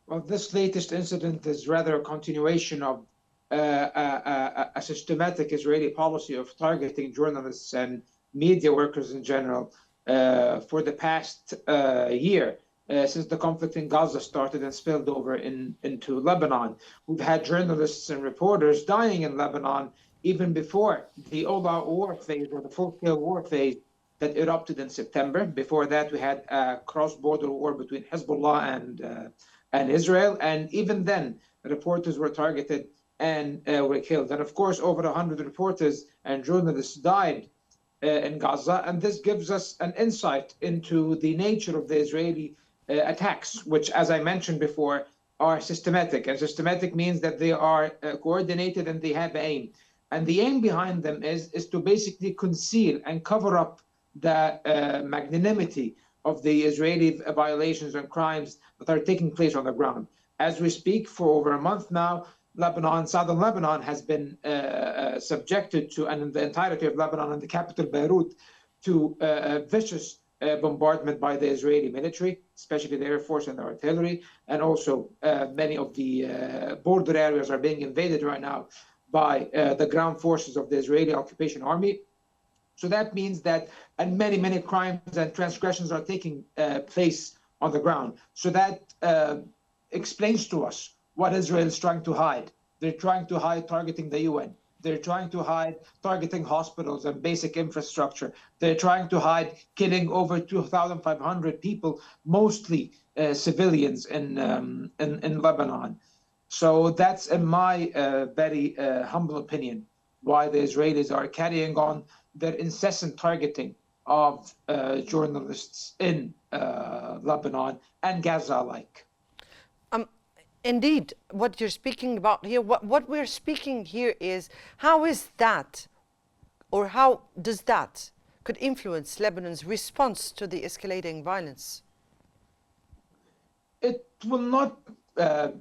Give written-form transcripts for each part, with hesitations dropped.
Well, this latest incident is rather a continuation of a systematic Israeli policy of targeting journalists and media workers in general for the past year. Since the conflict in Gaza started and spilled over into Lebanon. We've had journalists and reporters dying in Lebanon even before the all-out war phase or the full-scale war phase that erupted in September. Before that, we had a cross-border war between Hezbollah and Israel. And even then, reporters were targeted and were killed. And of course, over 100 reporters and journalists died in Gaza. And this gives us an insight into the nature of the Israeli attacks, which, as I mentioned before, are systematic. And systematic means that they are coordinated and they have aim. And the aim behind them is to basically conceal and cover up the magnanimity of the Israeli violations and crimes that are taking place on the ground. As we speak, for over a month now, southern Lebanon has been subjected to, and the entirety of Lebanon and the capital Beirut, to vicious bombardment by the Israeli military, especially the Air Force and the artillery, and also many of the border areas are being invaded right now by the ground forces of the Israeli occupation army. So that means that, and many crimes and transgressions are taking place on the ground. So that explains to us what Israel is trying to hide. They're trying to hide targeting the UN. They're trying to hide targeting hospitals and basic infrastructure. They're trying to hide killing over 2,500 people, mostly civilians in Lebanon. So that's, in my very humble opinion, why the Israelis are carrying on their incessant targeting of journalists in Lebanon and Gaza alike. Indeed, what you're speaking about here, what we're speaking here is how is that, or how does that could influence Lebanon's response to the escalating violence? It will not,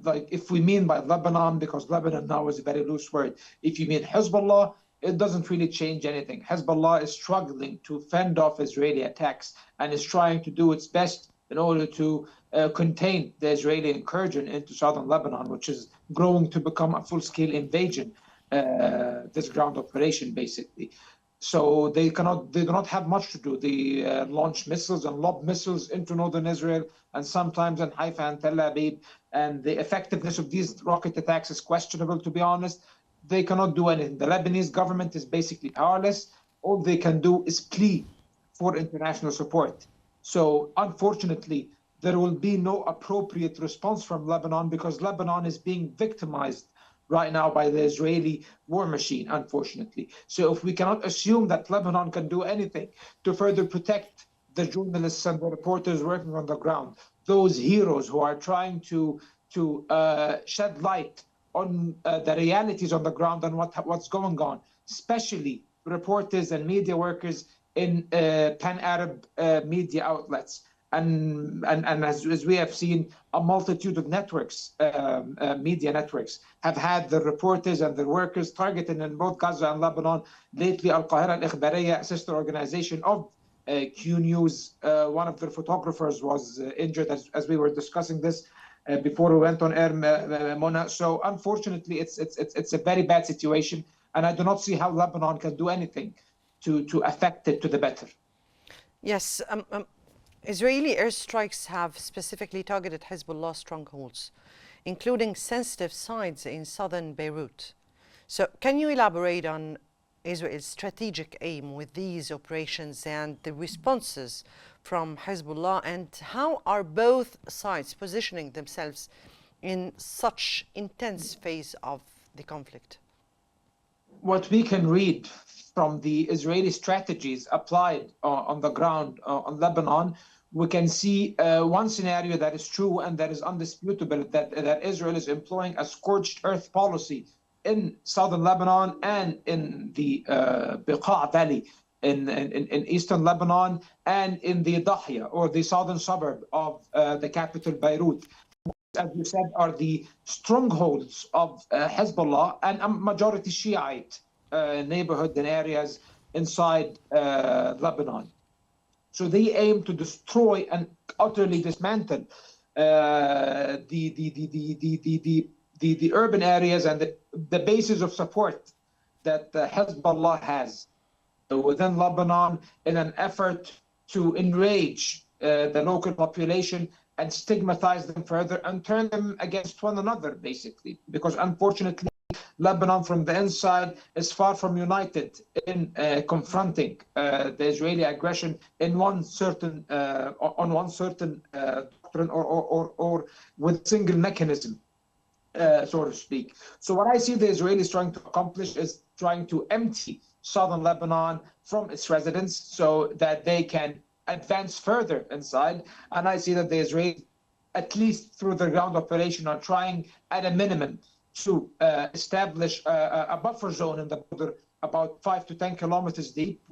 like if we mean by Lebanon, because Lebanon now is a very loose word, if you mean Hezbollah, it doesn't really change anything. Hezbollah is struggling to fend off Israeli attacks and is trying to do its best in order to contain the Israeli incursion into southern Lebanon, which is growing to become a full-scale invasion, this ground operation, basically. So they do not have much to do. They launch missiles and lob missiles into northern Israel and sometimes in Haifa and Tel Aviv. And the effectiveness of these rocket attacks is questionable, to be honest. They cannot do anything. The Lebanese government is basically powerless. All they can do is plead for international support. So unfortunately, there will be no appropriate response from Lebanon because Lebanon is being victimized right now by the Israeli war machine, unfortunately. So if we cannot assume that Lebanon can do anything to further protect the journalists and the reporters working on the ground, those heroes who are trying to shed light on the realities on the ground and what's going on, especially reporters and media workers in pan-Arab media outlets. And as we have seen, a multitude of networks, media networks, have had the reporters and the workers targeted in both Gaza and Lebanon. Lately, Al-Qahira Al-Ikhbariya, a sister organization of QNews, one of their photographers was injured as we were discussing this before we went on air, Mona. So unfortunately, it's a very bad situation, and I do not see how Lebanon can do anything to affect it to the better. Yes, Israeli airstrikes have specifically targeted Hezbollah strongholds, including sensitive sites in southern Beirut. So can you elaborate on Israel's strategic aim with these operations and the responses from Hezbollah, and how are both sides positioning themselves in such intense phase of the conflict? What we can read from the Israeli strategies applied on the ground on Lebanon, we can see one scenario that is true and that is undisputable, that Israel is employing a scorched earth policy in southern Lebanon and in the Beqa Valley in eastern Lebanon and in the Dahya, or the southern suburb of the capital Beirut. As you said, are the strongholds of Hezbollah and a majority Shiite neighborhood and areas inside Lebanon. So they aim to destroy and utterly dismantle the urban areas and the bases of support that Hezbollah has within Lebanon in an effort to enrage the local population and stigmatize them further and turn them against one another, basically. Because unfortunately, Lebanon from the inside is far from united in confronting the Israeli aggression in one certain on one certain doctrine or with single mechanism, so to speak. So what I see the Israelis trying to accomplish is trying to empty southern Lebanon from its residents so that they can advance further inside. And I see that the Israelis, at least through the ground operation, are trying at a minimum to establish a buffer zone in the border about 5 to 10 kilometers deep,